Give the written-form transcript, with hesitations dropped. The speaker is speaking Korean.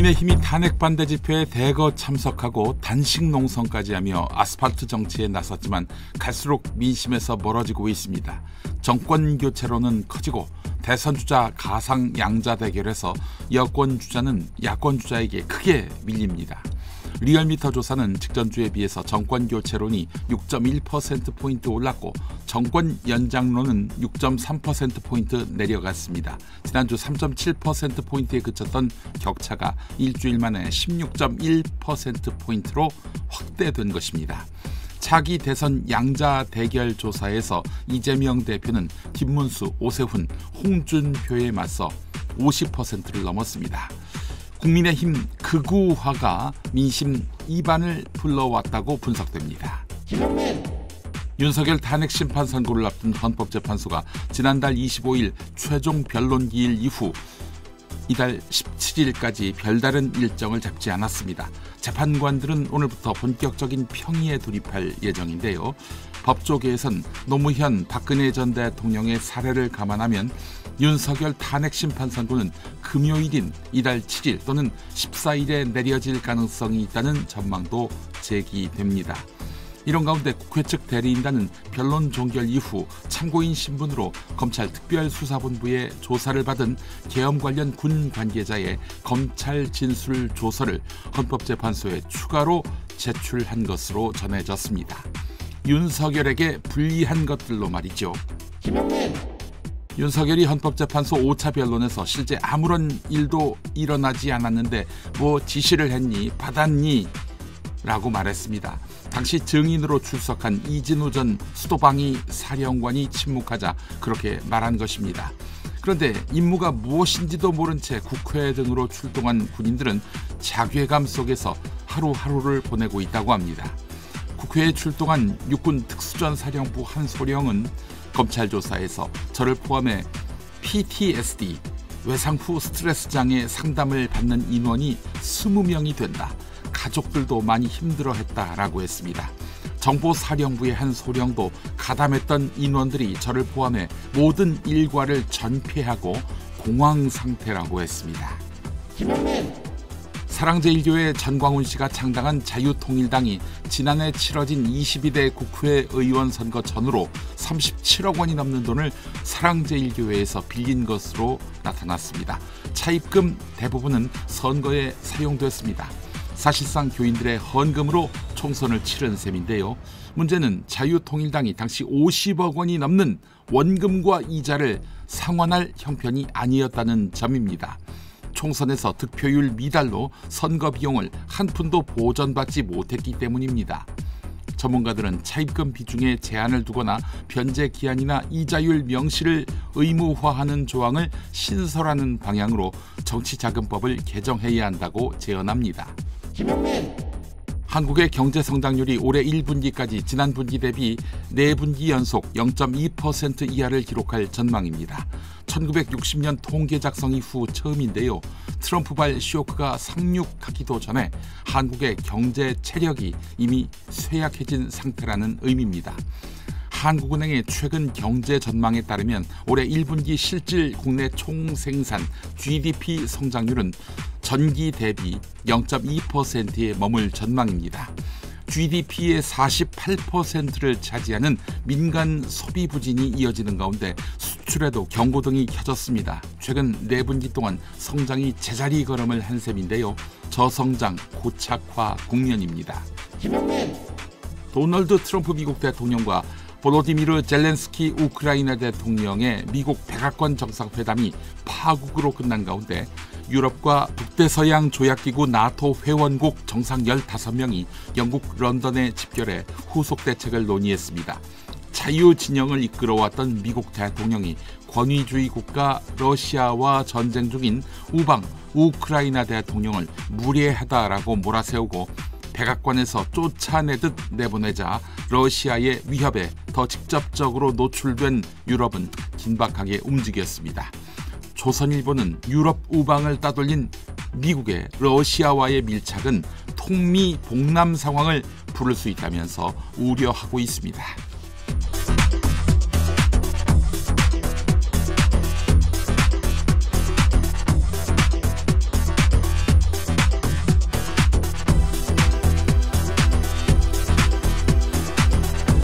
국민의힘이 탄핵 반대 집회에 대거 참석하고 단식 농성까지 하며 아스팔트 정치에 나섰지만 갈수록 민심에서 멀어지고 있습니다. 정권 교체로는 커지고 대선 주자 가상 양자 대결에서 여권 주자는 야권 주자에게 크게 밀립니다. 리얼미터 조사는 직전주에 비해서 정권 교체론이 6.1%포인트 올랐고 정권 연장론은 6.3%포인트 내려갔습니다. 지난주 3.7%포인트에 그쳤던 격차가 일주일 만에 16.1%포인트로 확대된 것입니다. 차기 대선 양자 대결 조사에서 이재명 대표는 김문수, 오세훈, 홍준표에 맞서 50%를 넘었습니다. 국민의힘 극우화가 민심 이반을 불러왔다고 분석됩니다. 윤석열 탄핵 심판 선고를 앞둔 헌법재판소가 지난달 25일 최종 변론 기일 이후 이달 17일까지 별다른 일정을 잡지 않았습니다. 재판관들은 오늘부터 본격적인 평의에 돌입할 예정인데요. 법조계에선 노무현, 박근혜 전 대통령의 사례를 감안하면 윤석열 탄핵 심판 선고는 금요일인 이달 7일 또는 14일에 내려질 가능성이 있다는 전망도 제기됩니다. 이런 가운데 국회 측 대리인단은 변론 종결 이후 참고인 신분으로 검찰 특별수사본부에 조사를 받은 계엄 관련 군 관계자의 검찰 진술 조서를 헌법재판소에 추가로 제출한 것으로 전해졌습니다. 윤석열에게 불리한 것들로 말이죠. 윤석열이 헌법재판소 5차 변론에서 실제 아무런 일도 일어나지 않았는데 뭐 지시를 했니? 받았니? 라고 말했습니다. 당시 증인으로 출석한 이진우 전 수도방위 사령관이 침묵하자 그렇게 말한 것입니다. 그런데 임무가 무엇인지도 모른 채 국회 등으로 출동한 군인들은 자괴감 속에서 하루하루를 보내고 있다고 합니다. 국회에 출동한 육군 특수전 사령부 한 소령은 검찰 조사에서 저를 포함해 PTSD, 외상 후 스트레스 장애 상담을 받는 인원이 20명이 된다. 가족들도 많이 힘들어했다라고 했습니다. 정보사령부의 한 소령도 가담했던 인원들이 저를 포함해 모든 일과를 전폐하고 공황 상태라고 했습니다. 사랑제일교회 전광훈 씨가 창당한 자유통일당이 지난해 치러진 22대 국회의원 선거 전후로 37억 원이 넘는 돈을 사랑제일교회에서 빌린 것으로 나타났습니다. 차입금 대부분은 선거에 사용됐습니다. 사실상 교인들의 헌금으로 총선을 치른 셈인데요. 문제는 자유통일당이 당시 50억 원이 넘는 원금과 이자를 상환할 형편이 아니었다는 점입니다. 총선에서 득표율 미달로 선거 비용을 한 푼도 보전받지 못했기 때문입니다. 전문가들은 차입금 비중에 제한을 두거나 변제 기한이나 이자율 명시를 의무화하는 조항을 신설하는 방향으로 정치자금법을 개정해야 한다고 제언합니다. 한국의 경제 성장률이 올해 1분기까지 지난 분기 대비 4분기 연속 0.2% 이하를 기록할 전망입니다. 1960년 통계 작성 이후 처음인데요. 트럼프발 쇼크가 상륙하기도 전에 한국의 경제 체력이 이미 쇠약해진 상태라는 의미입니다. 한국은행의 최근 경제 전망에 따르면 올해 1분기 실질 국내 총생산 GDP 성장률은 전기 대비 0.2%에 머물 전망입니다. GDP의 48%를 차지하는 민간 소비 부진이 이어지는 가운데 수출에도 경고등이 켜졌습니다. 최근 4분기 동안 성장이 제자리 걸음을 한 셈인데요. 저성장, 고착화 국면입니다. 도널드 트럼프 미국 대통령과 보로디미르 젤렌스키 우크라이나 대통령의 미국 백악관 정상회담이 파국으로 끝난 가운데 유럽과 북대서양 조약기구 나토 회원국 정상 15명이 영국 런던에 집결해 후속 대책을 논의했습니다. 자유진영을 이끌어왔던 미국 대통령이 권위주의 국가 러시아와 전쟁 중인 우방 우크라이나 대통령을 무례하다라고 몰아세우고 백악관에서 쫓아내듯 내보내자 러시아의 위협에 더 직접적으로 노출된 유럽은 긴박하게 움직였습니다. 조선일보는 유럽 우방을 따돌린 미국의 러시아와의 밀착은 통미 봉남 상황을 부를 수 있다면서 우려하고 있습니다.